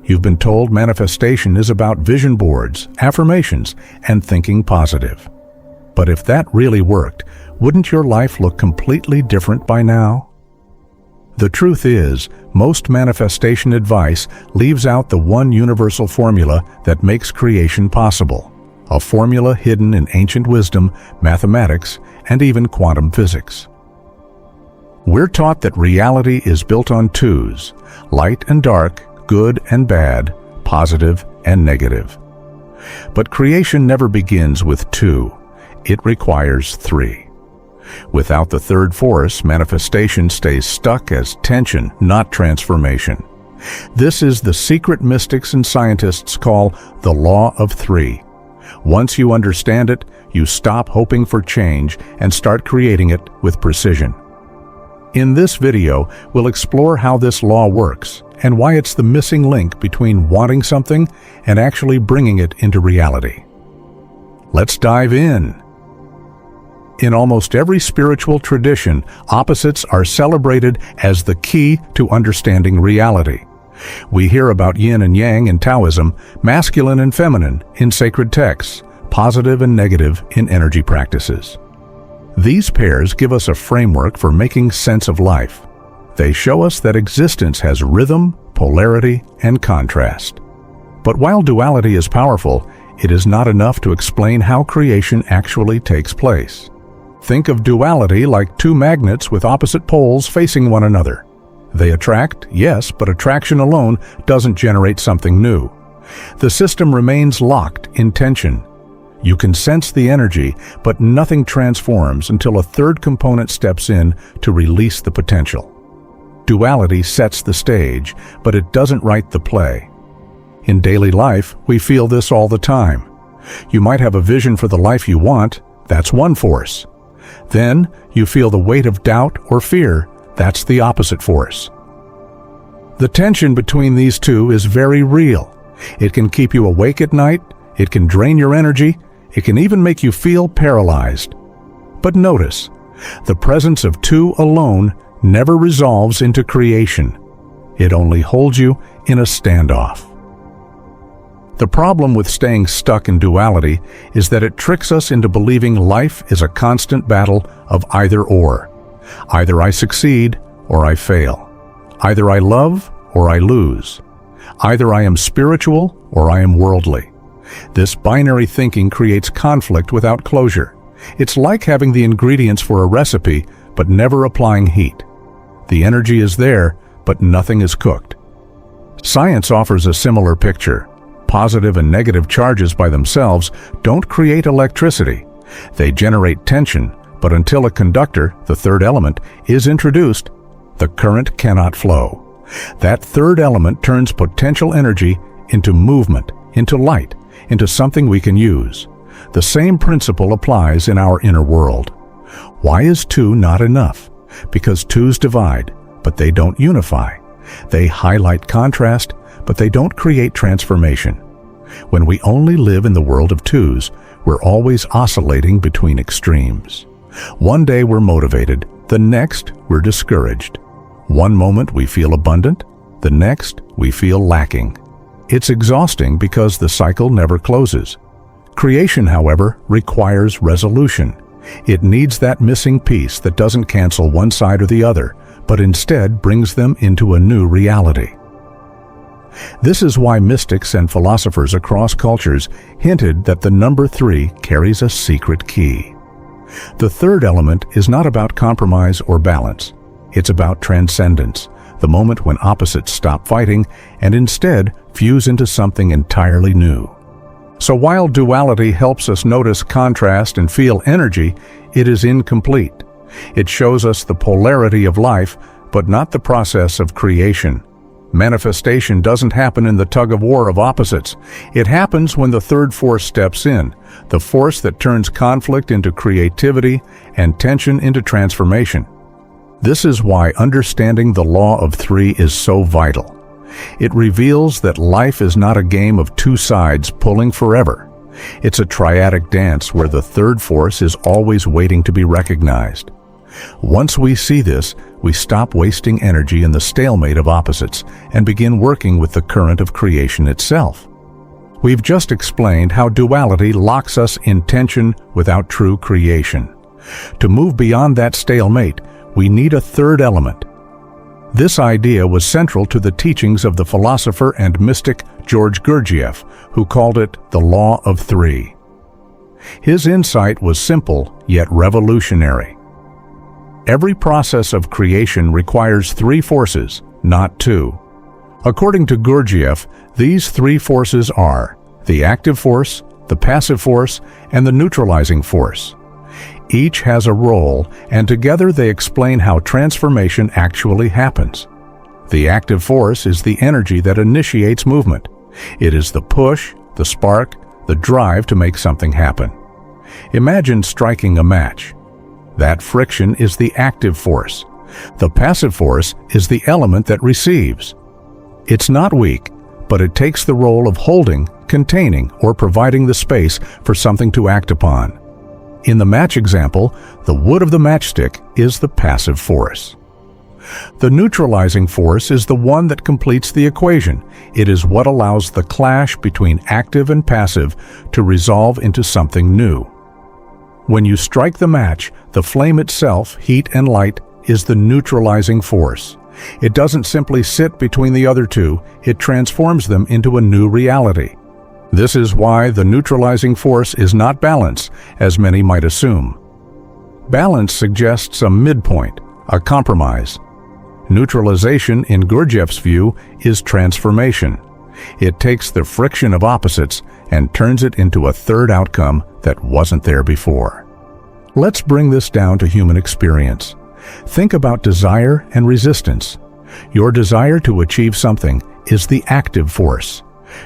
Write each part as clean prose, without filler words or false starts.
You've been told manifestation is about vision boards, affirmations, and thinking positive. But if that really worked, wouldn't your life look completely different by now? The truth is, most manifestation advice leaves out the one universal formula that makes creation possible, a formula hidden in ancient wisdom, mathematics, and even quantum physics. We're taught that reality is built on twos, light and dark, good and bad, positive and negative. But creation never begins with two. It requires three. Without the third force, manifestation stays stuck as tension, not transformation. This is the secret mystics and scientists call the law of three. Once you understand it, you stop hoping for change and start creating it with precision. In this video, we'll explore how this law works and why it's the missing link between wanting something and actually bringing it into reality. Let's dive in. In almost every spiritual tradition, opposites are celebrated as the key to understanding reality. We hear about yin and yang in Taoism, masculine and feminine in sacred texts, positive and negative in energy practices. These pairs give us a framework for making sense of life. They show us that existence has rhythm, polarity, and contrast. But while duality is powerful, it is not enough to explain how creation actually takes place. Think of duality like two magnets with opposite poles facing one another. They attract, yes, but attraction alone doesn't generate something new. The system remains locked in tension. You can sense the energy, but nothing transforms until a third component steps in to release the potential. Duality sets the stage, but it doesn't write the play. In daily life, we feel this all the time. You might have a vision for the life you want, that's one force. Then, you feel the weight of doubt or fear, that's the opposite force. The tension between these two is very real. It can keep you awake at night, it can drain your energy, it can even make you feel paralyzed. But notice, the presence of two alone never resolves into creation. It only holds you in a standoff. The problem with staying stuck in duality is that it tricks us into believing life is a constant battle of either or. Either I succeed or I fail. Either I love or I lose. Either I am spiritual or I am worldly. This binary thinking creates conflict without closure. It's like having the ingredients for a recipe, but never applying heat. The energy is there, but nothing is cooked. Science offers a similar picture. Positive and negative charges by themselves don't create electricity. They generate tension, but until a conductor, the third element, is introduced, the current cannot flow. That third element turns potential energy into movement, into light, into something we can use. The same principle applies in our inner world. Why is two not enough? Because twos divide, but they don't unify. They highlight contrast, but they don't create transformation. When we only live in the world of twos, we're always oscillating between extremes. One day we're motivated, the next we're discouraged. One moment we feel abundant, the next we feel lacking. It's exhausting because the cycle never closes. Creation, however, requires resolution. It needs that missing piece that doesn't cancel one side or the other, but instead brings them into a new reality. This is why mystics and philosophers across cultures hinted that the number 3 carries a secret key. The third element is not about compromise or balance. It's about transcendence, the moment when opposites stop fighting and instead fuse into something entirely new. So while duality helps us notice contrast and feel energy, it is incomplete. It shows us the polarity of life, but not the process of creation. Manifestation doesn't happen in the tug-of-war of opposites. It happens when the third force steps in, the force that turns conflict into creativity and tension into transformation. This is why understanding the law of 3 is so vital. It reveals that life is not a game of two sides pulling forever. It's a triadic dance where the third force is always waiting to be recognized. Once we see this, we stop wasting energy in the stalemate of opposites and begin working with the current of creation itself. We've just explained how duality locks us in tension without true creation. To move beyond that stalemate, we need a third element. This idea was central to the teachings of the philosopher and mystic George Gurdjieff, who called it the Law of Three. His insight was simple yet revolutionary. Every process of creation requires three forces, not two. According to Gurdjieff, these three forces are the active force, the passive force, and the neutralizing force. Each has a role, and together they explain how transformation actually happens. The active force is the energy that initiates movement. It is the push, the spark, the drive to make something happen. Imagine striking a match. That friction is the active force. The passive force is the element that receives. It's not weak, but it takes the role of holding, containing, or providing the space for something to act upon. In the match example, the wood of the matchstick is the passive force. The neutralizing force is the one that completes the equation. It is what allows the clash between active and passive to resolve into something new. When you strike the match, the flame itself, heat and light, is the neutralizing force. It doesn't simply sit between the other two, it transforms them into a new reality. This is why the neutralizing force is not balance, as many might assume. Balance suggests a midpoint, a compromise. Neutralization, in Gurdjieff's view, is transformation. It takes the friction of opposites and turns it into a third outcome that wasn't there before. Let's bring this down to human experience. Think about desire and resistance. Your desire to achieve something is the active force.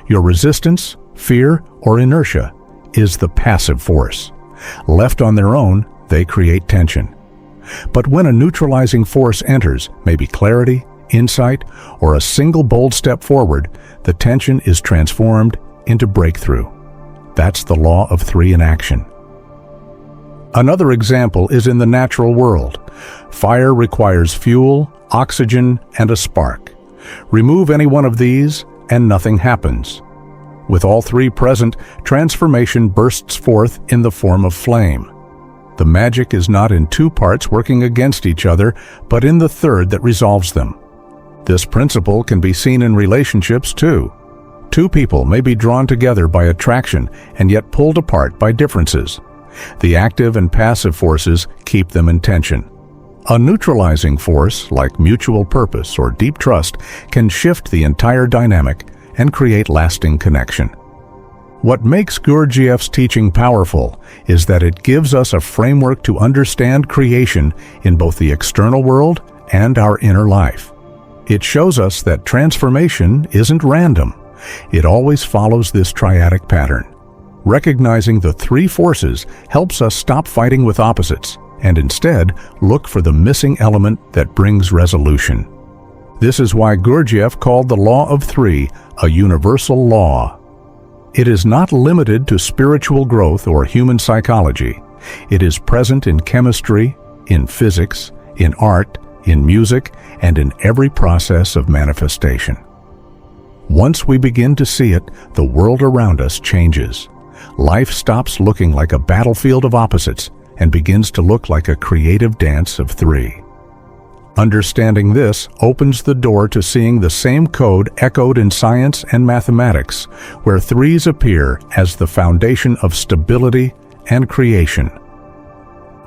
Your resistance, fear, or inertia is the passive force. Left on their own, they create tension. But when a neutralizing force enters, maybe clarity, insight, or a single bold step forward, the tension is transformed into breakthrough. That's the law of three in action. Another example is in the natural world. Fire requires fuel, oxygen, and a spark. Remove any one of these, and nothing happens. With all three present, transformation bursts forth in the form of flame. The magic is not in two parts working against each other, but in the third that resolves them. This principle can be seen in relationships too. Two people may be drawn together by attraction and yet pulled apart by differences. The active and passive forces keep them in tension. A neutralizing force, like mutual purpose or deep trust, can shift the entire dynamic and create lasting connection. What makes Gurdjieff's teaching powerful is that it gives us a framework to understand creation in both the external world and our inner life. It shows us that transformation isn't random. It always follows this triadic pattern. Recognizing the three forces helps us stop fighting with opposites and instead look for the missing element that brings resolution. This is why Gurdjieff called the law of three a universal law. It is not limited to spiritual growth or human psychology. It is present in chemistry, in physics, in art, in music, and in every process of manifestation. Once we begin to see it, the world around us changes. Life stops looking like a battlefield of opposites and begins to look like a creative dance of three. Understanding this opens the door to seeing the same code echoed in science and mathematics, where threes appear as the foundation of stability and creation.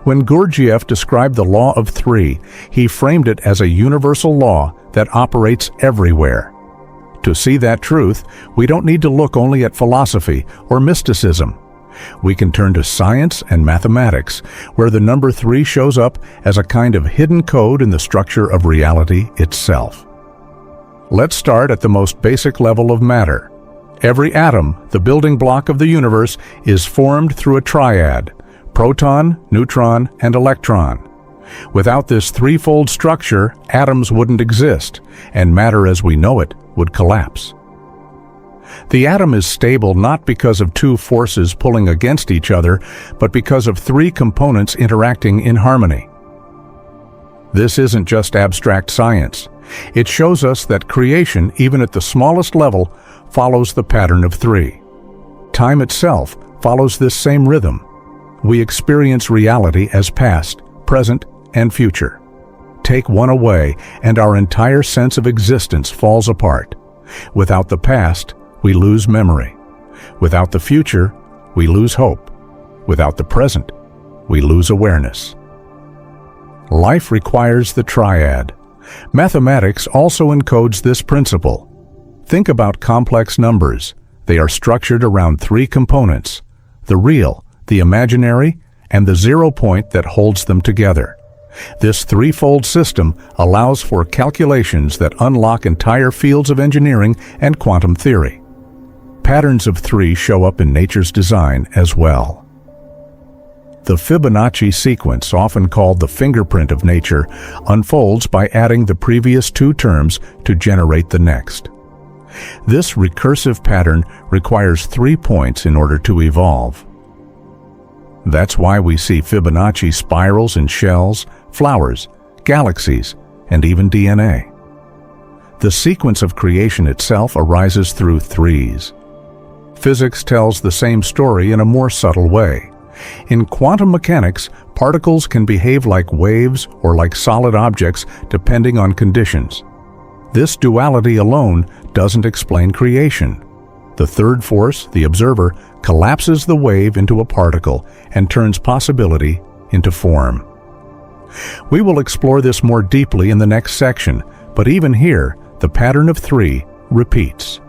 When Gurdjieff described the law of three, he framed it as a universal law that operates everywhere. To see that truth, we don't need to look only at philosophy or mysticism. We can turn to science and mathematics, where the number three shows up as a kind of hidden code in the structure of reality itself. Let's start at the most basic level of matter. Every atom, the building block of the universe, is formed through a triad: proton, neutron, and electron. Without this threefold structure, atoms wouldn't exist, and matter as we know it would collapse. The atom is stable not because of two forces pulling against each other, but because of three components interacting in harmony. This isn't just abstract science. It shows us that creation, even at the smallest level, follows the pattern of three. Time itself follows this same rhythm. We experience reality as past, present, and future. Take one away, and our entire sense of existence falls apart. Without the past, we lose memory. Without the future, we lose hope. Without the present, we lose awareness. Life requires the triad. Mathematics also encodes this principle. Think about complex numbers. They are structured around three components: the real, the imaginary, and the 0 point that holds them together. This threefold system allows for calculations that unlock entire fields of engineering and quantum theory. Patterns of three show up in nature's design as well. The Fibonacci sequence, often called the fingerprint of nature, unfolds by adding the previous two terms to generate the next. This recursive pattern requires 3 points in order to evolve. That's why we see Fibonacci spirals in shells, flowers, galaxies, and even DNA. The sequence of creation itself arises through threes. Physics tells the same story in a more subtle way. In quantum mechanics, particles can behave like waves or like solid objects depending on conditions. This duality alone doesn't explain creation. The third force, the observer, collapses the wave into a particle and turns possibility into form. We will explore this more deeply in the next section, but even here, the pattern of three repeats.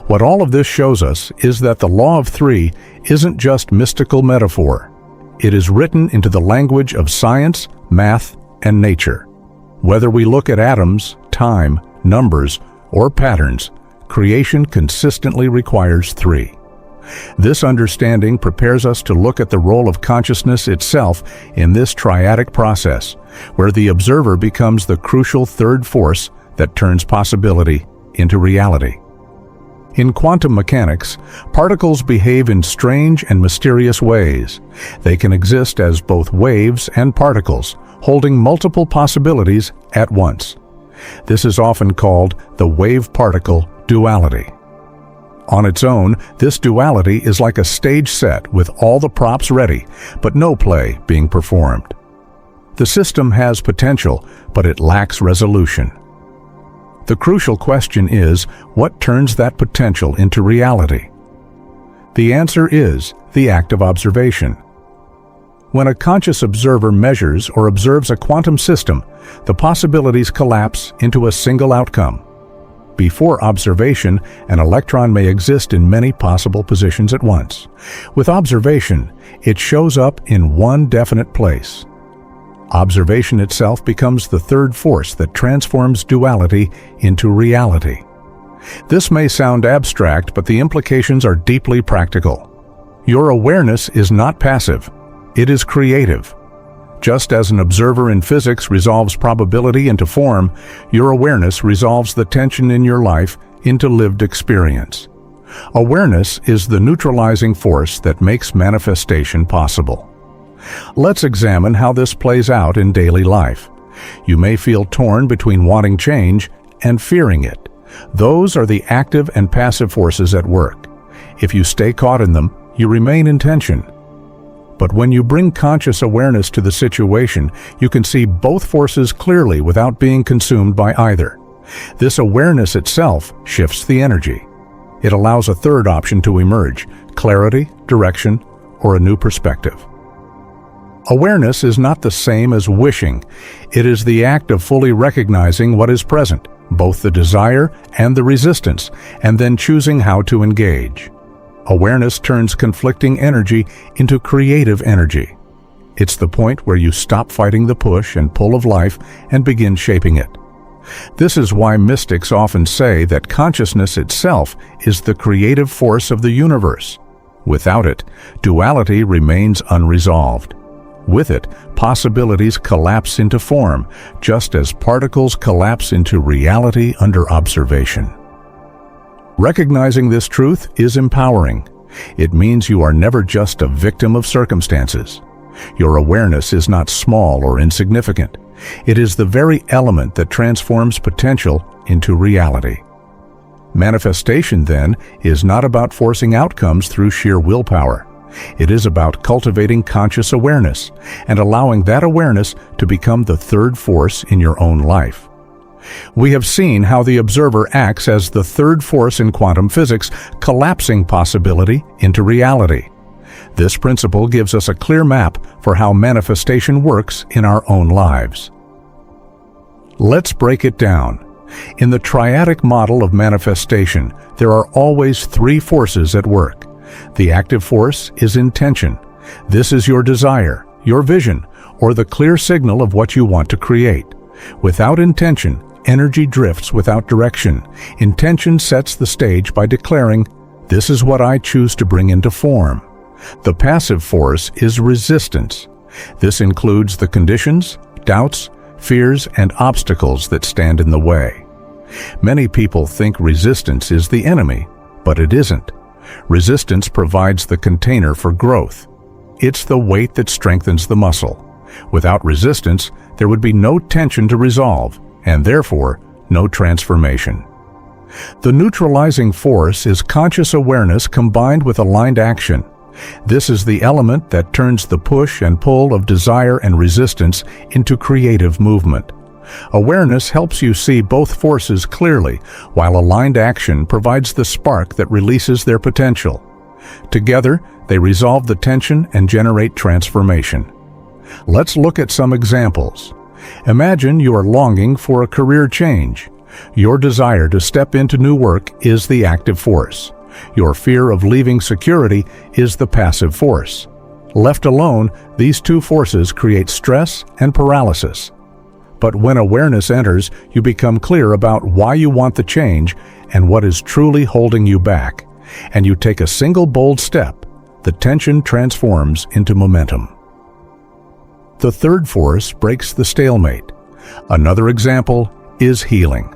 What all of this shows us is that the law of three isn't just mystical metaphor. It is written into the language of science, math, and nature. Whether we look at atoms, time, numbers, or patterns, creation consistently requires three. This understanding prepares us to look at the role of consciousness itself in this triadic process, where the observer becomes the crucial third force that turns possibility into reality. In quantum mechanics, particles behave in strange and mysterious ways. They can exist as both waves and particles, holding multiple possibilities at once. This is often called the wave-particle duality. On its own, this duality is like a stage set with all the props ready, but no play being performed. The system has potential, but it lacks resolution. The crucial question is, what turns that potential into reality? The answer is the act of observation. When a conscious observer measures or observes a quantum system, the possibilities collapse into a single outcome. Before observation, an electron may exist in many possible positions at once. With observation, it shows up in one definite place. Observation itself becomes the third force that transforms duality into reality. This may sound abstract, but the implications are deeply practical. Your awareness is not passive. It is creative. Just as an observer in physics resolves probability into form, your awareness resolves the tension in your life into lived experience. Awareness is the neutralizing force that makes manifestation possible. Let's examine how this plays out in daily life. You may feel torn between wanting change and fearing it. Those are the active and passive forces at work. If you stay caught in them, you remain in tension. But when you bring conscious awareness to the situation, you can see both forces clearly without being consumed by either. This awareness itself shifts the energy. It allows a third option to emerge: clarity, direction, or a new perspective. Awareness is not the same as wishing. It is the act of fully recognizing what is present, both the desire and the resistance, and then choosing how to engage. Awareness turns conflicting energy into creative energy. It's the point where you stop fighting the push and pull of life and begin shaping it. This is why mystics often say that consciousness itself is the creative force of the universe. Without it, duality remains unresolved. With it, possibilities collapse into form, just as particles collapse into reality under observation. Recognizing this truth is empowering. It means you are never just a victim of circumstances. Your awareness is not small or insignificant. It is the very element that transforms potential into reality. Manifestation, then, is not about forcing outcomes through sheer willpower. It is about cultivating conscious awareness and allowing that awareness to become the third force in your own life. We have seen how the observer acts as the third force in quantum physics, collapsing possibility into reality. This principle gives us a clear map for how manifestation works in our own lives. Let's break it down. In the triadic model of manifestation, there are always three forces at work. The active force is intention. This is your desire, your vision, or the clear signal of what you want to create. Without intention, energy drifts without direction. Intention sets the stage by declaring, "This is what I choose to bring into form." The passive force is resistance. This includes the conditions, doubts, fears, and obstacles that stand in the way. Many people think resistance is the enemy, but it isn't. Resistance provides the container for growth. It's the weight that strengthens the muscle. Without resistance, there would be no tension to resolve, and therefore, no transformation. The neutralizing force is conscious awareness combined with aligned action. This is the element that turns the push and pull of desire and resistance into creative movement. Awareness helps you see both forces clearly, while aligned action provides the spark that releases their potential. Together, they resolve the tension and generate transformation. Let's look at some examples. Imagine you are longing for a career change. Your desire to step into new work is the active force. Your fear of leaving security is the passive force. Left alone, these two forces create stress and paralysis. But when awareness enters, you become clear about why you want the change and what is truly holding you back, and you take a single bold step. The tension transforms into momentum. The third force breaks the stalemate. Another example is healing.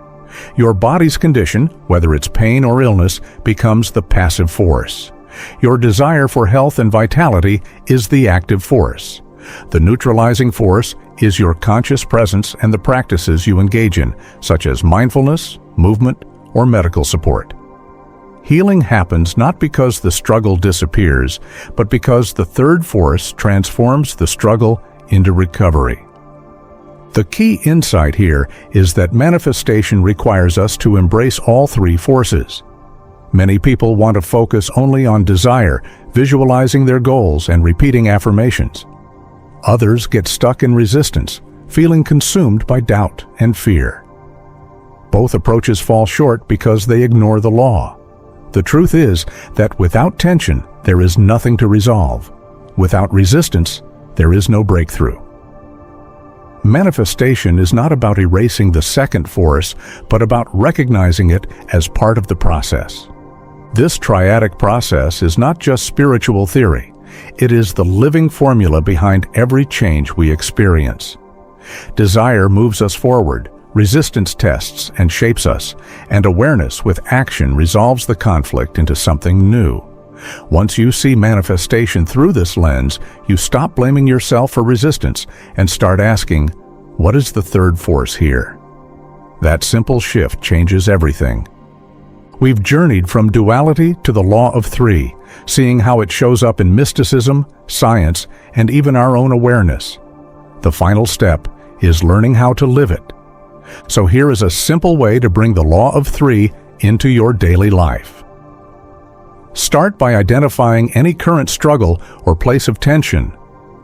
Your body's condition, whether it's pain or illness, becomes the passive force. Your desire for health and vitality is the active force. The neutralizing force is your conscious presence and the practices you engage in, such as mindfulness, movement, or medical support. Healing happens not because the struggle disappears, but because the third force transforms the struggle into recovery. The key insight here is that manifestation requires us to embrace all three forces. Many people want to focus only on desire, visualizing their goals and repeating affirmations. Others get stuck in resistance, feeling consumed by doubt and fear. Both approaches fall short because they ignore the law. The truth is that without tension, there is nothing to resolve. Without resistance, there is no breakthrough. Manifestation is not about erasing the second force, but about recognizing it as part of the process. This triadic process is not just spiritual theory. It is the living formula behind every change we experience. Desire moves us forward, resistance tests and shapes us, and awareness with action resolves the conflict into something new. Once you see manifestation through this lens, you stop blaming yourself for resistance and start asking, what is the third force here? That simple shift changes everything. We've journeyed from duality to the law of three, seeing how it shows up in mysticism, science, and even our own awareness. The final step is learning how to live it. So here is a simple way to bring the law of three into your daily life. Start by identifying any current struggle or place of tension.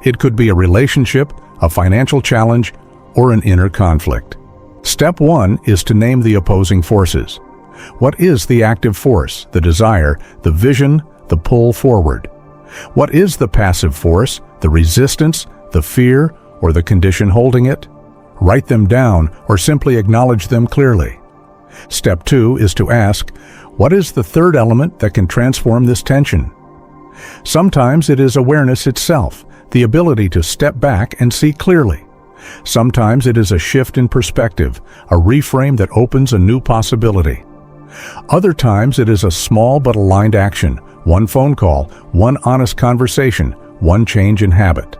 It could be a relationship, a financial challenge, or an inner conflict. Step 1 is to name the opposing forces. What is the active force, the desire, the vision, the pull forward? What is the passive force, the resistance, the fear, or the condition holding it? Write them down or simply acknowledge them clearly. Step 2 is to ask, what is the third element that can transform this tension? Sometimes it is awareness itself, the ability to step back and see clearly. Sometimes it is a shift in perspective, a reframe that opens a new possibility. Other times it is a small but aligned action, one phone call, one honest conversation, one change in habit.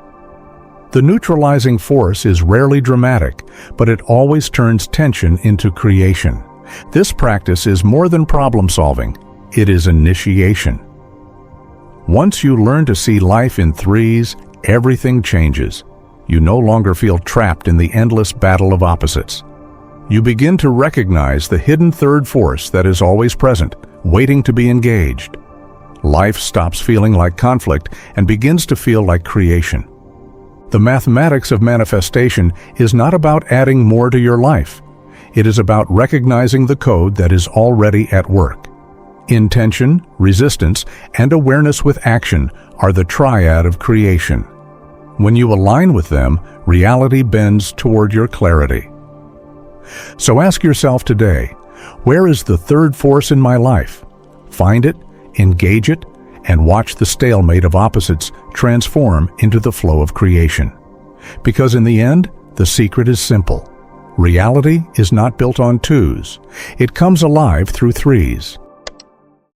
The neutralizing force is rarely dramatic, but it always turns tension into creation. This practice is more than problem solving, it is initiation. Once you learn to see life in threes, everything changes. You no longer feel trapped in the endless battle of opposites. You begin to recognize the hidden third force that is always present, waiting to be engaged. Life stops feeling like conflict and begins to feel like creation. The mathematics of manifestation is not about adding more to your life. It is about recognizing the code that is already at work. Intention, resistance, and awareness with action are the triad of creation. When you align with them, reality bends toward your clarity. So ask yourself today, where is the third force in my life? Find it, engage it, and watch the stalemate of opposites transform into the flow of creation. Because in the end, the secret is simple. Reality is not built on twos. It comes alive through threes.